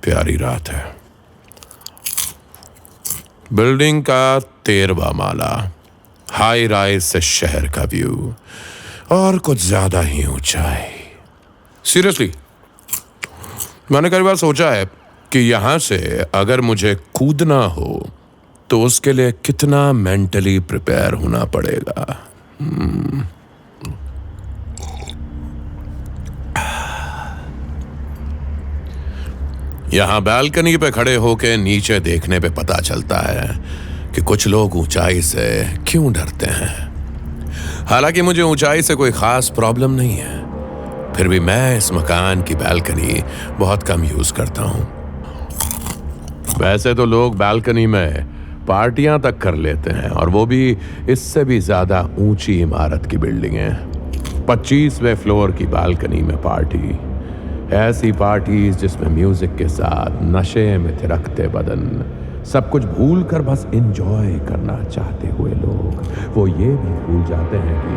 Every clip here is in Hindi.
प्यारी रात है। बिल्डिंग का 13वां माला, हाई राइज से शहर का व्यू और कुछ ज्यादा ही ऊंचाई। सीरियसली मैंने कई बार सोचा है कि यहां से अगर मुझे कूदना हो तो उसके लिए कितना मेंटली प्रिपेयर होना पड़ेगा। यहां बालकनी पे खड़े होके नीचे देखने पे पता चलता है कि कुछ लोग ऊंचाई से क्यों डरते हैं। हालांकि मुझे ऊंचाई से कोई खास प्रॉब्लम नहीं है, फिर भी मैं इस मकान की बालकनी बहुत कम यूज करता हूं। वैसे तो लोग बालकनी में पार्टियां तक कर लेते हैं, और वो भी इससे भी ज्यादा ऊंची इमारत की बिल्डिंगें। 25वें फ्लोर की बालकनी में पार्टी, ऐसी पार्टीज जिसमें म्यूजिक के साथ नशे में थिरकते बदन, सब कुछ भूल कर बस एंजॉय करना चाहते हुए लोग वो ये भी भूल जाते हैं कि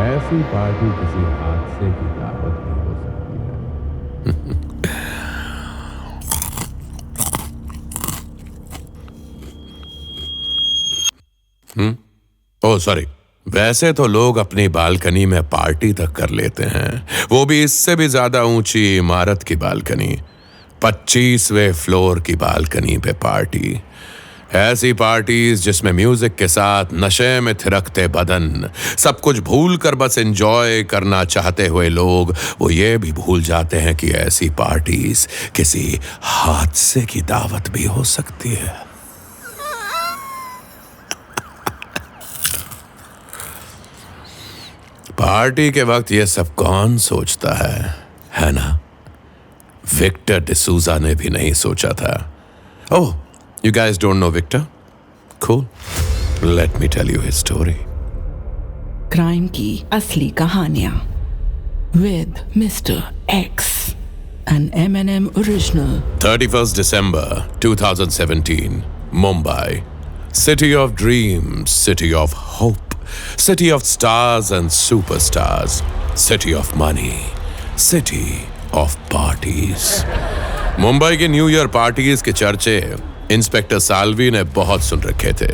ऐसी पार्टी किसी हादसे की दावत भी हो सकती है। ओह सॉरी, वैसे तो लोग अपनी बालकनी में पार्टी तक कर लेते हैं, वो भी इससे भी ज्यादा ऊंची इमारत की बालकनी। 25वें फ्लोर की बालकनी पे पार्टी, ऐसी पार्टीज जिसमें म्यूजिक के साथ नशे में थिरकते बदन, सब कुछ भूल कर बस एंजॉय करना चाहते हुए लोग वो ये भी भूल जाते हैं कि ऐसी पार्टीज किसी हादसे की दावत भी हो सकती है। पार्टी के वक्त ये सब कौन सोचता है ना? विक्टर डिसूजा ने भी नहीं सोचा था। ओह, you guys don't know Victor? Cool. Let me tell you his story. Crime की असली कहानियां with Mr. X, an M&M original. 31st December 2017, Mumbai. City of dreams, city of hope, city of stars and superstars, city of money, city of parties. Mumbai की न्यू ईयर पार्टीज के चर्चे इंस्पेक्टर साल्वी ने बहुत सुन रखे थे।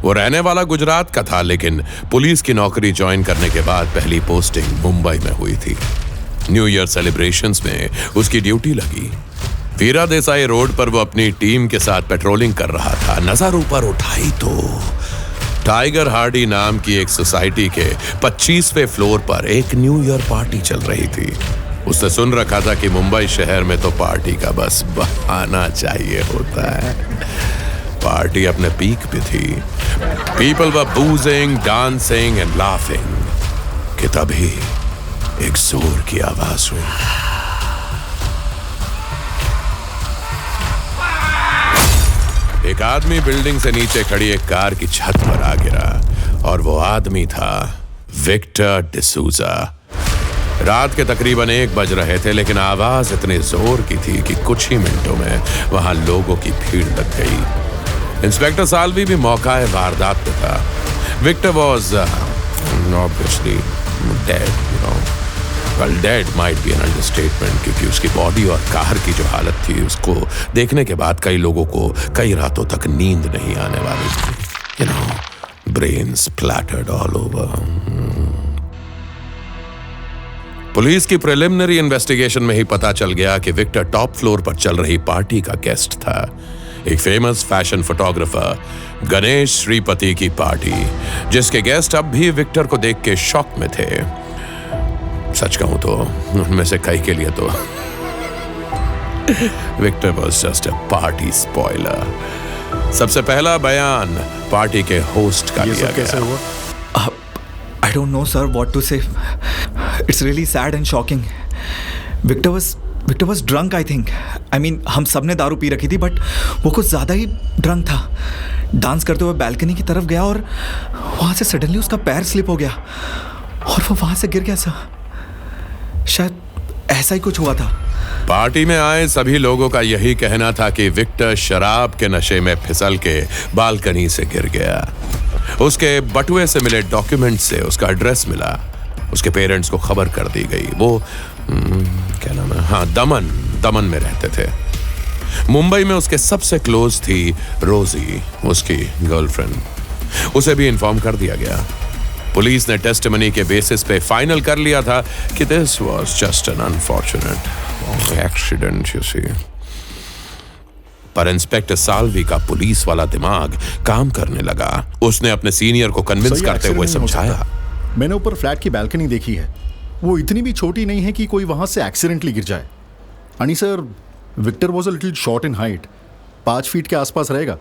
वो रहने वाला गुजरात का था, लेकिन पुलिस की नौकरी ज्वाइन करने के बाद पहली पोस्टिंग मुंबई में हुई थी। न्यू ईयर सेलिब्रेशंस में उसकी ड्यूटी लगी। वीरा देसाई रोड पर वो अपनी टीम के साथ पेट्रोलिंग कर रहा था। नजर ऊपर उठाई तो टाइगर हार्डी नाम की एक सोसाइटी के 25वें फ्लोर पर एक न्यू ईयर पार्टी चल रही थी। उसने सुन रखा था कि मुंबई शहर में तो पार्टी का बस बहाना चाहिए होता है। पार्टी अपने पीक पे थी। People were बूजिंग, dancing and laughing कि तभी एक जोर की आवाज हुई। एक आदमी बिल्डिंग से नीचे खड़ी एक कार की छत पर आ गिरा, और वो आदमी था विक्टर डिसूजा। रात के तकरीबन 1 बज रहे थे, लेकिन आवाज इतनी जोर की थी कि कुछ ही मिनटों में वहां लोगों की भीड़ लग गई। इंस्पेक्टर साल्वी भी मौका वारदात पे था। Victor was obviously dead, well dead might be an understatement, क्योंकि उसकी बॉडी और कार की जो हालत थी उसको देखने के बाद कई लोगों को कई रातों तक नींद नहीं आने वाली थी। Brain splattered all over. Police की प्रिलिमिनरी इन्वेस्टिगेशन में ही पता चल गया कि विक्टर टॉप फ्लोर पर चल रही पार्टी का गेस्ट था। एक famous fashion photographer Ganesh Shripati की पार्टी, जिसके गेस्ट अब भी विक्टर को देख के शॉक में थे। सच कहूं तो उनमें से कई के लिए तो Victor was just a party spoiler. सबसे पहला बयान पार्टी के होस्ट का लिया गया। I don't know, sir, what to say. It's really sad and shocking. Victor was drunk, I think. I mean, हम सब ने दारू पी रखी थी, बट वो कुछ ज़्यादा ही ड्रंक था। डांस करते हुए बैल्कनी की तरफ गया और वहाँ से सडनली उसका पैर स्लिप हो गया और वो वहाँ से गिर गया सर। शायद ऐसा ही कुछ हुआ था। पार्टी में आए सभी लोगों का यही कहना था कि विक्टर शराब के नशे में फिसल के बालकनी से गिर गया। उसके बटुए से मिले डॉक्यूमेंट से उसका एड्रेस मिला। उसके पेरेंट्स को खबर कर दी गई। वो क्या नाम है, हाँ, दमन में रहते थे। मुंबई में उसके सबसे क्लोज थी रोजी, उसकी गर्लफ्रेंड। उसे भी इन्फॉर्म कर दिया गया। पुलिस ने टेस्टिमनी के बेसिस पे फाइनल कर लिया था कि this was just an unfortunate accident, you see. पर इंस्पेक्टर साल्वी का पुलिस वाला दिमाग काम करने लगा। उसने अपने सीनियर को कन्विंस करते हुए समझाया, मैंने ऊपर फ्लैट की बैल्कनी देखी है, वो इतनी भी छोटी नहीं है कि कोई वहां से एक्सीडेंटली गिर जाए। आणि sir, Victor was a little short in height, 5 feet के आसपास रहेगा।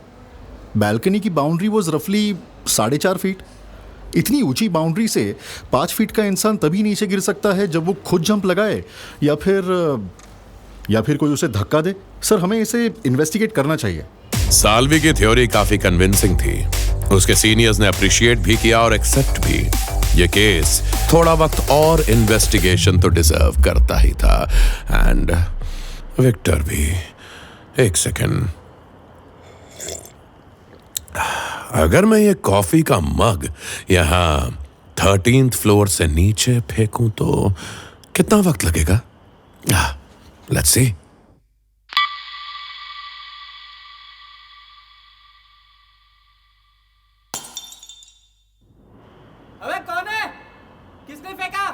बैल्कनी की बाउंड्री वॉज रफली 4.5 फीट। इतनी ऊंची बाउंड्री से 5 फीट का इंसान तभी नीचे गिर सकता है जब वो खुद जंप लगाए या फिर कोई उसे धक्का दे। सर, हमें इसे इन्वेस्टिगेट करना चाहिए। साल्वी की थ्योरी काफी कन्विंसिंग थी। उसके सीनियर्स ने अप्रिशिएट भी किया और एक्सेप्ट भी। ये केस थोड़ा वक्त और इन्वेस्टिगेशन तो डिजर्व करता ही था। एंड विक्टर भी। एक सेकेंड, अगर मैं ये कॉफी का मग यहां 13th फ्लोर से नीचे फेंकूं तो कितना वक्त लगेगा? Let's see. अबे कौन है? किसने फेंका?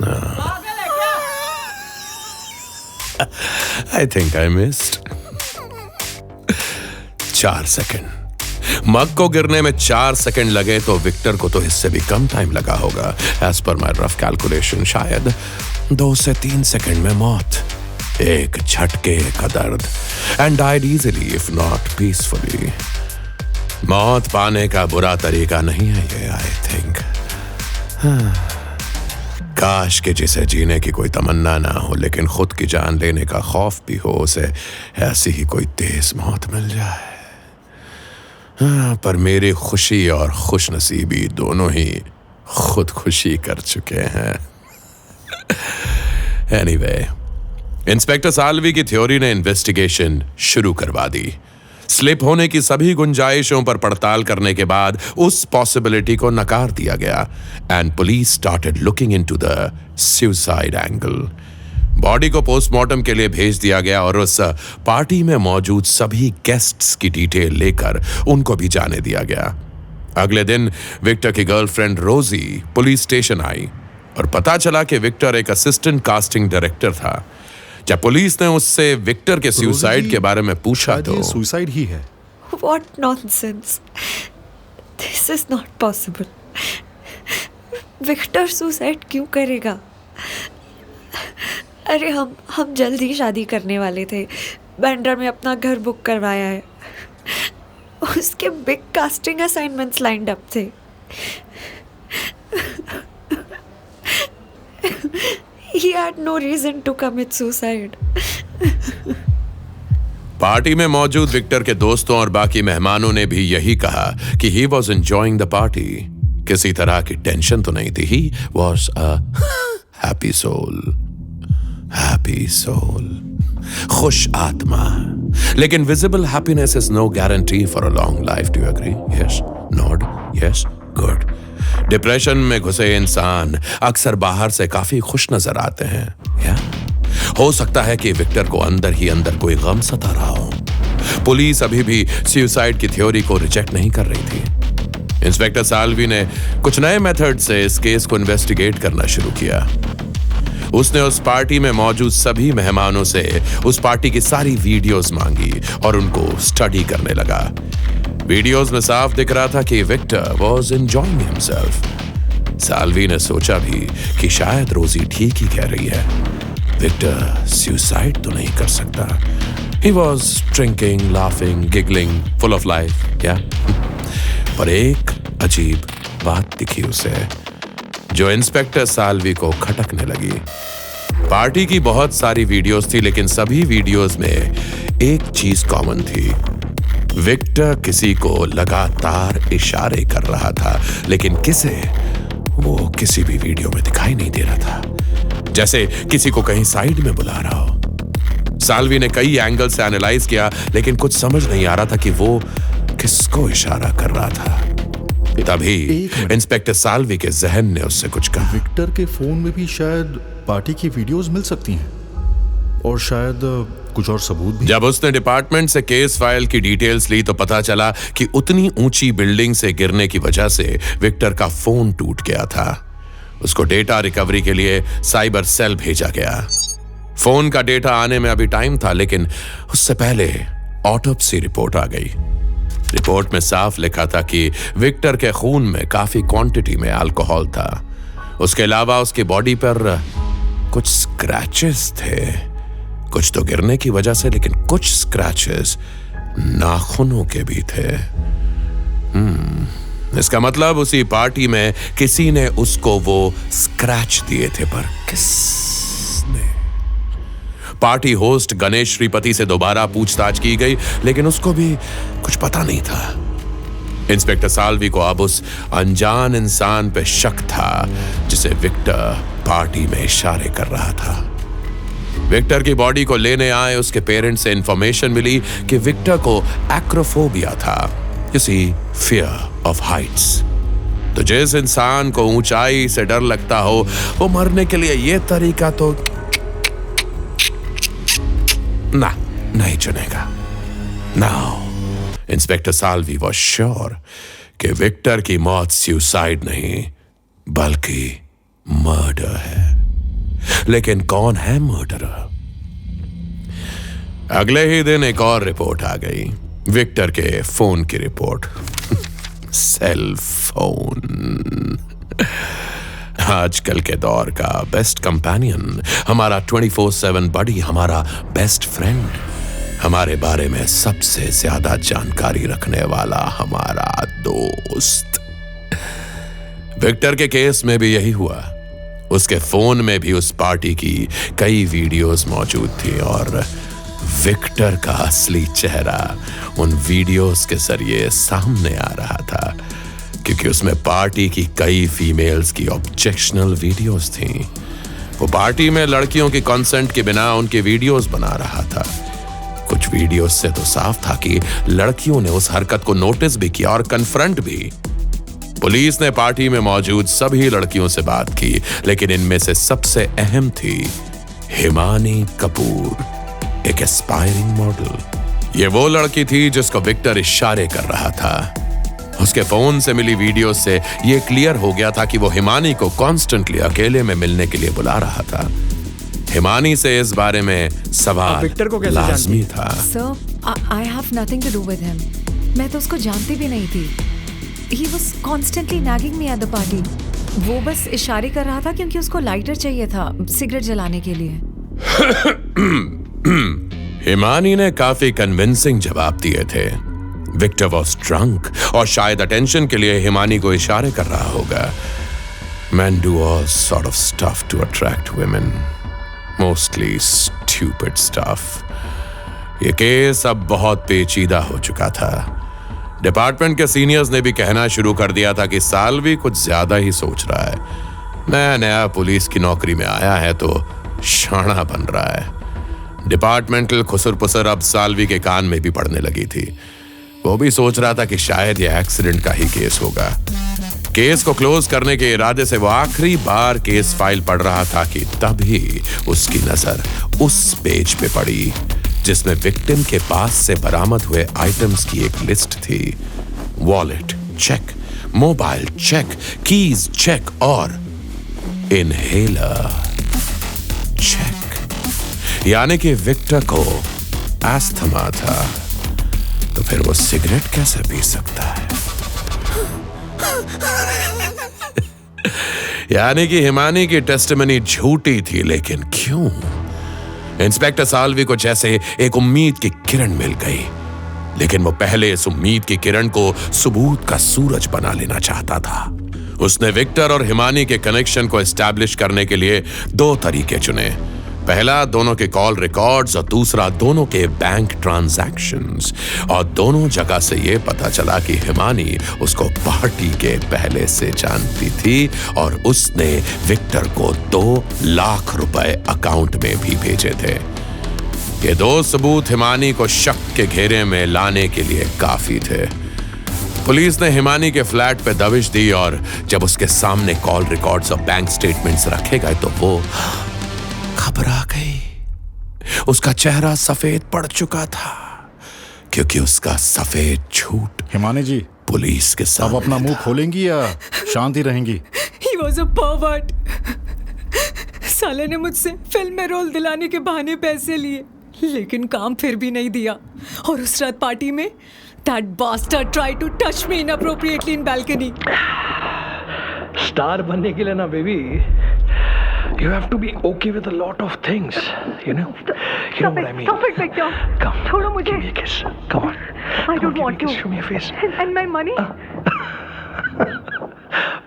पागल है क्या? I think I missed. 4 second. मग को गिरने में 4 सेकेंड लगे तो विक्टर को तो इससे भी कम टाइम लगा होगा। एज पर माई रफ कैलकुलेशन शायद 2 से 3 सेकेंड में मौत। एक झटके का दर्द and died easily if not peacefully. मौत पाने का बुरा तरीका नहीं है ये, आई थिंक। काश कि जिसे जीने की कोई तमन्ना ना हो लेकिन खुद की जान लेने का खौफ भी हो, उसे ऐसी ही कोई तेज मौत मिल जाए। पर मेरी खुशी और खुशनसीबी दोनों ही खुदकुशी कर चुके हैं। एनीवे, इंस्पेक्टर साल्वी की थ्योरी ने इन्वेस्टिगेशन शुरू करवा दी। स्लिप होने की सभी गुंजाइशों पर पड़ताल करने के बाद उस पॉसिबिलिटी को नकार दिया गया and police started looking into the suicide angle. Body को पोस्टमार्टम के लिए भेज दिया गया और उस पार्टी में मौजूद सभी गेस्ट्स की डिटेल लेकर उनको भी जाने दिया गया। अगले दिन विक्टर की गर्लफ्रेंड रोजी पुलिस स्टेशन आई और पता चला कि विक्टर एक असिस्टेंट कास्टिंग डायरेक्टर था। जब पुलिस ने उससे विक्टर के सुसाइड के बारे में पूछा तो सुसाइड ही है। What nonsense! This is not possible. Victor suicide क्यों करेगा? अरे हम जल्दी शादी करने वाले थे। बैंड्रा में अपना घर बुक करवाया है। उसके big casting assignments lined up थे। He had no reason to commit suicide. Party में मौजूद विक्टर के दोस्तों और बाकी मेहमानों ने भी यही कहा कि he was enjoying the party. किसी तरह की टेंशन तो नहीं थी। He was a happy soul. Happy soul. खुश आत्मा। लेकिन visible happiness is no guarantee for a long life. Do you agree? Yes. Nod. Yes. Good. Depression में घुसे इंसान अक्सर बाहर से काफी खुश नजर आते हैं। या हो सकता है कि विक्टर को अंदर ही अंदर कोई गम सता रहा हो। पुलिस अभी भी सुसाइड की थ्योरी को रिजेक्ट नहीं कर रही थी। इंस्पेक्टर साल्वी ने कुछ नए मेथड से इस केस को इन्वेस्टिगेट करना शुरू किया। उसने उस पार्टी में मौजूद सभी मेहमानों से उस पार्टी की सारी वीडियोस मांगी और उनको स्टडी करने लगा। वीडियोस में साफ दिख रहा था कि Victor was enjoying himself. Salvi ने सोचा भी कि शायद रोजी ठीक ही कह रही है। विक्टर सुसाइड तो नहीं कर सकता। He was drinking, laughing, giggling, full of life, क्या? पर एक अजीब बात दिखी उसे जो इंस्पेक्टर साल्वी को खटकने लगी। पार्टी की बहुत सारी वीडियोस थी लेकिन सभी वीडियोस में एक चीज कॉमन थी। विक्टर किसी को लगातार इशारे कर रहा था लेकिन किसे, वो किसी भी वीडियो में दिखाई नहीं दे रहा था, जैसे किसी को कहीं साइड में बुला रहा हो। साल्वी ने कई एंगल से एनालाइज किया लेकिन कुछ समझ नहीं आ रहा था कि वो किसको इशारा कर रहा था। तभी एक मिनट। इंस्पेक्टर साल्वी के जहन ने उससे कुछ कहा। विक्टर के फोन में भी शायद पार्टी की वीडियोस मिल सकती हैं और शायद कुछ और सबूत भी। जब उसने डिपार्टमेंट से केस फाइल की डिटेल्स ली तो पता चला कि उतनी ऊंची बिल्डिंग से गिरने की वजह से विक्टर का फोन टूट गया था। उसको डेटा रिकवरी के लिए साइबर सेल भेजा गया। फोन का डेटा आने में अभी टाइम था, लेकिन उससे पहले ऑटोप्सी रिपोर्ट आ गई। रिपोर्ट में साफ लिखा था कि विक्टर के खून में काफी क्वांटिटी में अल्कोहल था। उसके अलावा उसकी बॉडी पर कुछ स्क्रैचेस थे, कुछ तो गिरने की वजह से, लेकिन कुछ स्क्रैचेस नाखूनों के भी थे। इसका मतलब उसी पार्टी में किसी ने उसको वो स्क्रैच दिए थे, पर किसने? पार्टी होस्ट गणेश श्रीपति से दोबारा पूछताछ की गई, लेकिन उसको भी कुछ पता नहीं था। इंस्पेक्टर साल्वी को अब उस अनजान इंसान पे शक था जिसे विक्टर पार्टी में इशारे कर रहा था। विक्टर की बॉडी को लेने आए उसके पेरेंट्स से इंफॉर्मेशन मिली कि विक्टर को एक्रोफोबिया था, किसी फियर ऑफ हाइट्स। तो जिस इंसान को ऊंचाई से डर लगता हो वो मरने के लिए यह तरीका तो नहीं चुनेगा। Now inspector Salvi was sure कि विक्टर की मौत सुसाइड नहीं बल्कि मर्डर है। लेकिन कौन है मर्डरर? अगले ही दिन एक और रिपोर्ट आ गई, विक्टर के फोन की रिपोर्ट। सेल फोन आजकल के दौर का बेस्ट कंपेनियन, हमारा 24/7 बडी, हमारा बेस्ट फ्रेंड, हमारे बारे में सबसे ज्यादा जानकारी रखने वाला हमारा दोस्त। विक्टर के केस में भी यही हुआ। उसके फोन में भी उस पार्टी की कई वीडियोस मौजूद थी और विक्टर का असली चेहरा उन वीडियोस के जरिए सामने आ रहा था, क्योंकि उसमें पार्टी की कई फीमेल्स की ऑब्जेक्शनल वीडियोस थीं। वो पार्टी में लड़कियों की कंसेंट के बिना उनके वीडियोस बना रहा था। कुछ वीडियोस से तो साफ था कि लड़कियों ने उस हरकत को नोटिस भी किया और कन्फ्रंट भी। पुलिस ने पार्टी में मौजूद सभी लड़कियों से बात की, लेकिन इनमें से सबसे अहम थी हिमानी कपूर, एक एस्पायरिंग मॉडल। ये वो लड़की थी जिसको विक्टर इशारे कर रहा था। उसके फोन से मिली वीडियो से यह क्लियर हो गया था कि वो हिमानी को कॉन्स्टेंटली अकेले में मिलने के लिए बुला रहा था। हिमानी से इस बारे में सवाल विक्टर को कैसे लाजमी था। Sir, I have nothing to do with him. मैं तो उसको जानती भी नहीं थी। He was constantly nagging me at the party. वो बस इशारे कर रहा था क्योंकि उसको लाइटर चाहिए था सिगरेट जलाने के लिए। हिमानी ने काफी कन्विंसिंग जवाब दिए थे। विक्टर वॉज ड्रंक और शायद अटेंशन के लिए हिमानी को इशारे कर रहा होगा। Men do all sort of stuff to attract women. Mostly stupid stuff. ये केस अब बहुत पेचीदा हो चुका था। डिपार्टमेंट के सीनियर्स ने भी कहना शुरू कर दिया था कि साल्वी कुछ ज्यादा ही सोच रहा है। नया नया पुलिस की नौकरी में आया है तो शाना बन रहा है। डिपार्टमेंटल खुसर पुसर अब साल्वी के कान में भी पड़ने लगी थी। वो भी सोच रहा था कि शायद यह एक्सीडेंट का ही केस होगा। केस को क्लोज करने के इरादे से वो आखिरी बार केस फाइल पढ़ रहा था कि तभी उसकी नजर उस पेज पे पड़ी जिसमें विक्टिम के पास से बरामद हुए आइटम्स की एक लिस्ट थी। Wallet check, mobile check, keys check और इनहेलर चेक। यानी कि विक्टर को एस्थमा था, तो फिर वो सिगरेट कैसे पी सकता है? यानी कि हिमानी की टेस्टिमनी झूठी थी, लेकिन क्यों? इंस्पेक्टर साल्वी को जैसे एक उम्मीद की किरण मिल गई, लेकिन वो पहले इस उम्मीद की किरण को सबूत का सूरज बना लेना चाहता था। उसने विक्टर और हिमानी के कनेक्शन को एस्टैब्लिश करने के लिए दो तरीके चुने। पहला दोनों के कॉल रिकॉर्ड्स और दूसरा दोनों के बैंक ट्रांजैक्शंस। और दोनों जगह से यह पता चला कि हिमानी उसको पार्टी के पहले से जानती थी और उसने विक्टर को 2 लाख रुपए अकाउंट में भी भेजे थे। ये 2 सबूत हिमानी को शक के घेरे में लाने के लिए काफी थे। पुलिस ने हिमानी के फ्लैट पे दबिश दी और जब उसके सामने कॉल रिकॉर्ड्स और बैंक स्टेटमेंट्स रखे गए तो वो घबरा गई। उसका चेहरा सफेद पड़ चुका था क्योंकि उसका सफेद झूठ हिमानी जी पुलिस के अब सामने अपना मुंह खोलेंगी या शांत ही रहेंगी? He was a pervert. साले ने मुझसे फिल्म में रोल दिलाने के बहाने पैसे लिए, लेकिन काम फिर भी नहीं दिया। और उस रात पार्टी में that bastard tried to touch me inappropriately in balcony. Star बनने के लिए ना baby, you have to be okay with a lot of things, you know what I mean. Stop it, Victor. Come, छोड़ो मुझे। give me a kiss. Come on. I don't want to. Show me your face. And my money?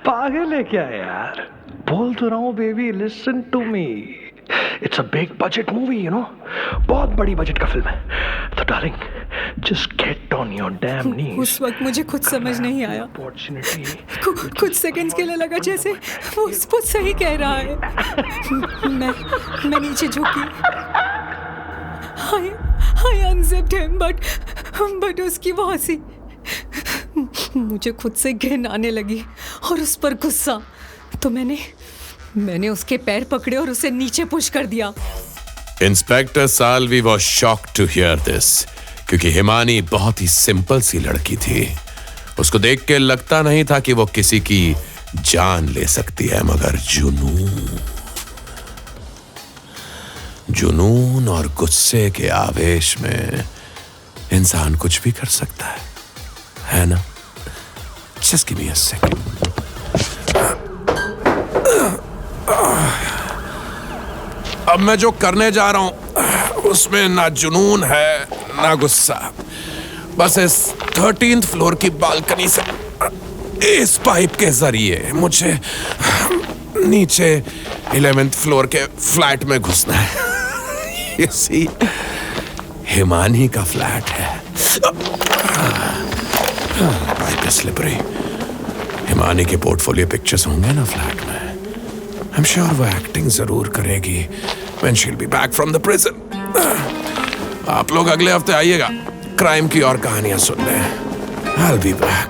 पागल है क्या यार? बोल तो रहा हूँ baby, listen to me. It's a big budget movie, you know. बहुत बड़ी बजट का फिल्म है। तो darling, just get on your damn knees. उस वक्त मुझे खुद समझ नहीं आया। कुछ सेकंड्स के लिए लगा जैसे वो सही कह रहा है। मैं नीचे झुकी। I unzipped him, but उसकी वो हंसी मुझे खुद से घिन आने लगी और उस पर गुस्सा। तो मैंने उसके पैर पकड़े और उसे नीचे पुश कर दिया। Inspector Salvi was shocked to hear this क्योंकि हिमानी बहुत ही सिंपल सी लड़की थी। उसको देख के लगता नहीं था कि वो किसी की जान ले सकती है, मगर जुनून और गुस्से के आवेश में इंसान कुछ भी कर सकता है ना? Just give me a second. अब मैं जो करने जा रहा हूं उसमें ना जुनून है ना गुस्सा। बस इस 13th फ्लोर की बालकनी से इस पाइप के जरिए मुझे नीचे 11th फ्लोर के फ्लैट में घुसना है। इसी हिमानी का फ्लैट है। Pipe slippery. हिमानी के पोर्टफोलियो पिक्चर्स होंगे ना फ्लैट में। I'm sure वो एक्टिंग जरूर करेगी when she'll be back from the prison. आप लोग अगले हफ्ते आइएगा क्राइम की और कहानियां सुनने। I'll be back.